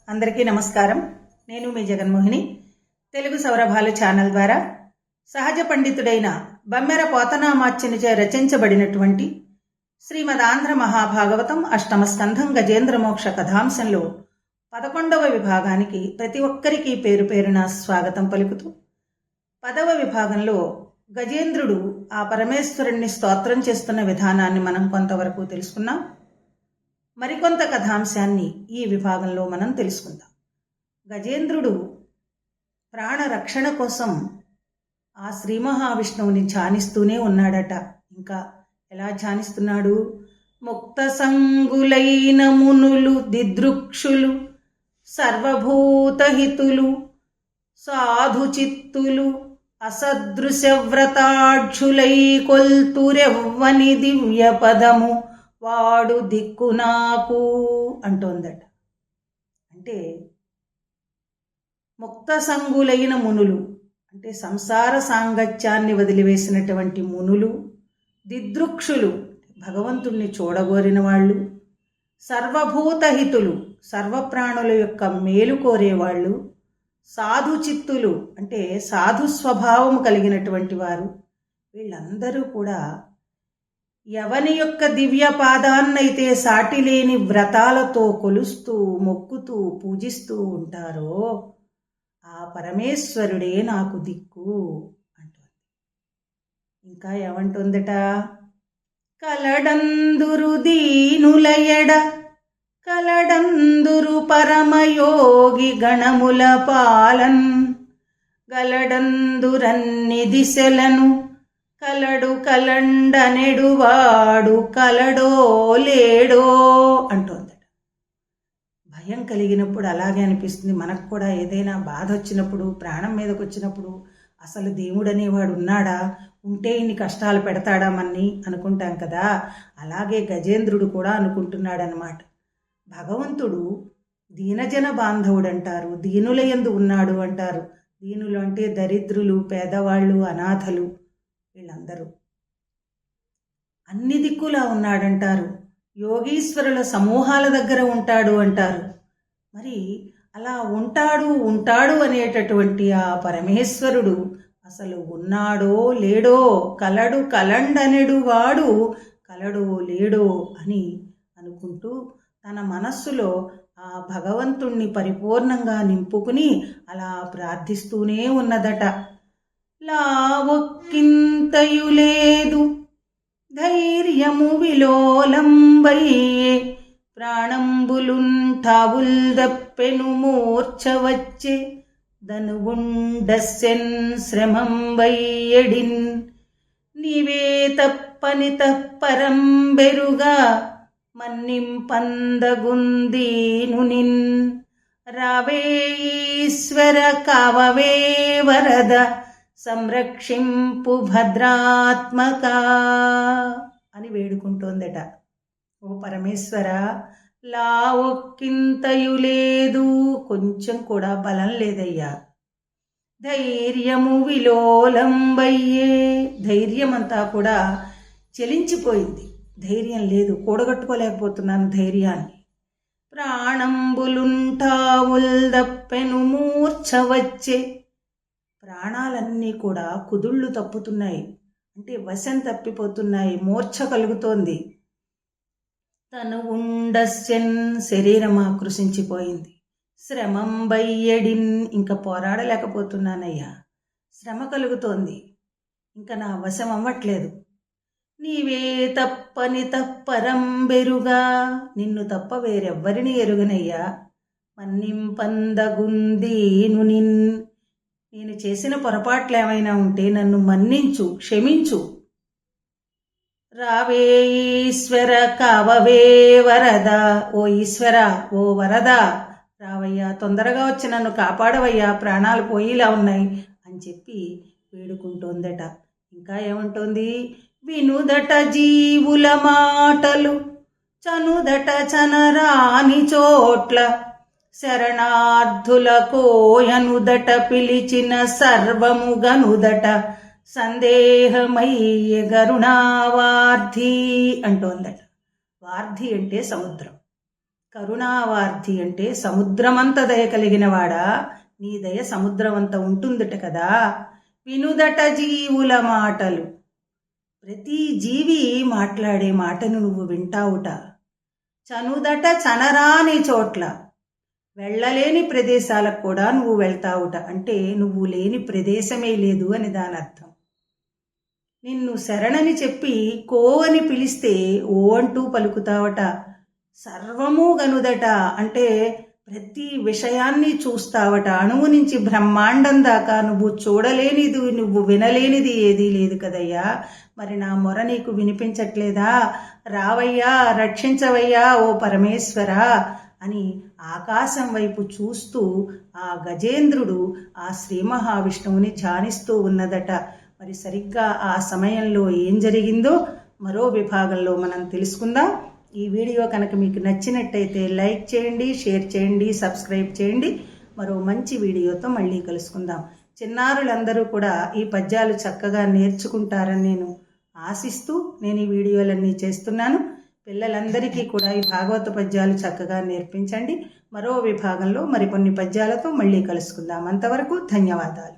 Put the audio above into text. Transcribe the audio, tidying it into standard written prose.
అందరికీ నమస్కారం. నేను మీ జగన్మోహిని. తెలుగు సౌరభాలు ఛానల్ ద్వారా సహజ పండితుడైన బమ్మెర పోతనామాచ్యునిచే రచించబడినటువంటి శ్రీమద్ ఆంధ్ర మహాభాగవతం అష్టమ స్కంధం గజేంద్ర మోక్ష కథాంశంలో 11వ విభాగానికి ప్రతి ఒక్కరికి పేరు పేరున స్వాగతం పలుకుతూ 10వ విభాగంలో గజేంద్రుడు ఆ పరమేశ్వరుణ్ణి స్తోత్రం చేస్తున్న విధానాన్ని మనం కొంతవరకు తెలుసుకున్నాం. మరికొంత కథాంశాన్ని ఈ విభాగంలో మనం తెలుసుకుందాం. గజేంద్రుడు ప్రాణ రక్షణ కోసం ఆ శ్రీ మహావిష్ణువుని ధ్యానిస్తూనే ఉన్నాడట. ఇంకా ఎలా ధ్యానిస్తున్నాడు? ముక్త సంగులైన మునులు దిదృక్షులు సర్వభూతహితులు సాధు చిత్తులు అసదృశవ్రతాక్షులై కొల్తురెవ్వని దివ్య పదము వాడు దిక్కు నాకు అంటోందట. అంటే ముక్త సంగులైన మునులు అంటే సంసార సాంగత్యాన్ని వదిలివేసినటువంటి మునులు, దిదృక్షులు భగవంతుణ్ణి చూడగోరిన వాళ్ళు, సర్వభూతహితులు సర్వప్రాణుల యొక్క మేలు కోరేవాళ్ళు, సాధు చిత్తులు అంటే సాధు స్వభావం కలిగినటువంటి వారు, వీళ్ళందరూ కూడా ఎవని యొక్క దివ్య పాదాన్నైతే సాటిలేని వ్రతాలతో కొలుస్తూ మొక్కుతూ పూజిస్తూ ఉంటారో ఆ పరమేశ్వరుడే నాకు దిక్కు అంటుంది. ఇంకా ఏమంటుందట? కలడందురు దీనులయడ కలడందురు పరమయోగి గణముల పాలన్ గలడందురన్ని దిశలను కలడు కలండనెడువాడు కలడో లేడో అంటోందట. భయం కలిగినప్పుడు అలాగే అనిపిస్తుంది. మనకు కూడా ఏదైనా బాధ వచ్చినప్పుడు, ప్రాణం మీదకి వచ్చినప్పుడు అసలు దేవుడు అనేవాడు ఉన్నాడా, ఉంటే ఇన్ని కష్టాలు పెడతాడా మన్ని అనుకుంటాం కదా. అలాగే గజేంద్రుడు కూడా అనుకుంటున్నాడనమాట. భగవంతుడు దీనజన బాంధవుడు అంటారు, దీనుల యందు ఉన్నాడు అంటారు. దీనులు అంటే దరిద్రులు, పేదవాళ్ళు, అనాథలు, వీళ్ళందరూ. అన్ని దిక్కులా ఉన్నాడంటారు. యోగీశ్వరుల సమూహాల దగ్గర ఉంటాడు అంటారు. మరి అలా ఉంటాడు అనేటటువంటి ఆ పరమేశ్వరుడు అసలు ఉన్నాడో లేడో, కలడు కలండనెడు వాడు కలడో లేడో అని అనుకుంటూ తన మనస్సులో ఆ భగవంతుణ్ణి పరిపూర్ణంగా నింపుకుని అలా ప్రార్థిస్తూనే ఉన్నదట. లావొక్కింతయులేదు ధైర్యము విలోలంబయ్యే ప్రాణంబులుంఠావుల్దప్పెను మూర్ఛ వచ్చే ధనువుండస్యన్ శ్రమం వయ్యడిన్ నీవే తప్పని తప్పరంబెరుగా మన్నింపందగుందీను నిన్ రావే ఈశ్వర కావవే వరద సంరక్షింపు భద్రాత్మక అని వేడుకుంటోందట. ఓ పరమేశ్వర, లావొక్కింతయు లేదు, కొంచెం కూడా బలం లేదయ్యా. ధైర్యము విలోలంబయ్యే, ధైర్యమంతా కూడా చెలించిపోయింది. ధైర్యం లేదు, కూడగట్టుకోలేకపోతున్నాను ధైర్యాన్ని. ప్రాణంబులుంఠావుల్దప్పెను మూర్ఛ వచ్చే, ప్రాణాలన్నీ కూడా కుదుళ్ళు తప్పుతున్నాయి, అంటే వశం తప్పిపోతున్నాయి, మూర్ఛ కలుగుతోంది. తను ఉండస్యన్, శరీరం ఆకృషించిపోయింది. శ్రమం బయ్యడిన్, ఇంకా పోరాడలేకపోతున్నానయ్యా, శ్రమ కలుగుతోంది, ఇంకా నా వశం అవ్వట్లేదు. నీవే తప్పని తప్పరంబెరుగా, నిన్ను తప్ప వేరెవ్వరిని ఎరుగనయ్యా. మన్నింపందగుందీను నిన్, నేను చేసిన పొరపాట్లు ఏమైనా ఉంటే నన్ను మన్నించు, క్షమించు. రావే ఈశ్వర కావవే వరద, ఓ ఈశ్వర, ఓ వరద రావయ్యా, తొందరగా వచ్చి నన్ను కాపాడవయ్యా, ప్రాణాలు పోయిలా ఉన్నాయి అని చెప్పి వేడుకుంటోందట. ఇంకా ఏమంటోంది? వినుదట జీవుల మాటలు చనుదట చనరాని చోట్ల శరణార్థుల కోయనుదట పిలిచిన సర్వముగనుదట సందేహమయ్య గరుణావార్ధి అంటోందట. వార్ధి అంటే సముద్రం. కరుణావార్తి అంటే సముద్రమంత దయ కలిగినవాడా, నీ దయ సముద్రమంత ఉంటుందట కదా. వినుదట జీవుల మాటలు, ప్రతి జీవి మాట్లాడే మాటను నువ్వు వింటావుట. చనుదట చనరాని చోట్ల, వెళ్ళలేని ప్రదేశాలకు కూడా నువ్వు వెళ్తావుట. అంటే నువ్వు లేని ప్రదేశమే లేదు అని దాని అర్థం. నిన్ను శరణని చెప్పి కో అని పిలిస్తే ఓ అంటూ పలుకుతావట. సర్వము గనుదట అంటే ప్రతి విషయాన్ని చూస్తావట. అణువు నుంచి బ్రహ్మాండం దాకా నువ్వు చూడలేనిది, నువ్వు వినలేనిది ఏదీ లేదు కదయ్యా. మరి నా మొర నీకు వినిపించట్లేదా? రావయ్యా, రక్షించవయ్యా ఓ పరమేశ్వర అని ఆకాశం వైపు చూస్తూ ఆ గజేంద్రుడు ఆ శ్రీ మహావిష్ణువుని ధ్యానిస్తూ ఉన్నదట. మరి సరిగ్గా ఆ సమయంలో ఏం జరిగిందో మరో విభాగంలో మనం తెలుసుకుందాం. ఈ వీడియో కనుక మీకు నచ్చినట్టయితే లైక్ చేయండి, షేర్ చేయండి, సబ్స్క్రైబ్ చేయండి. మరో మంచి వీడియోతో మళ్ళీ కలుసుకుందాం. చిన్నారులందరూ కూడా ఈ పద్యాలు చక్కగా నేర్చుకుంటారని నేను ఆశిస్తూ నేను ఈ వీడియోలన్నీ చేస్తున్నాను. పిల్లలందరికీ కూడా ఈ భాగవత పద్యాలు చక్కగా నేర్పించండి. మరో విభాగంలో మరికొన్ని పద్యాలతో మళ్ళీ కలుసుకుందాం. అంతవరకు ధన్యవాదాలు.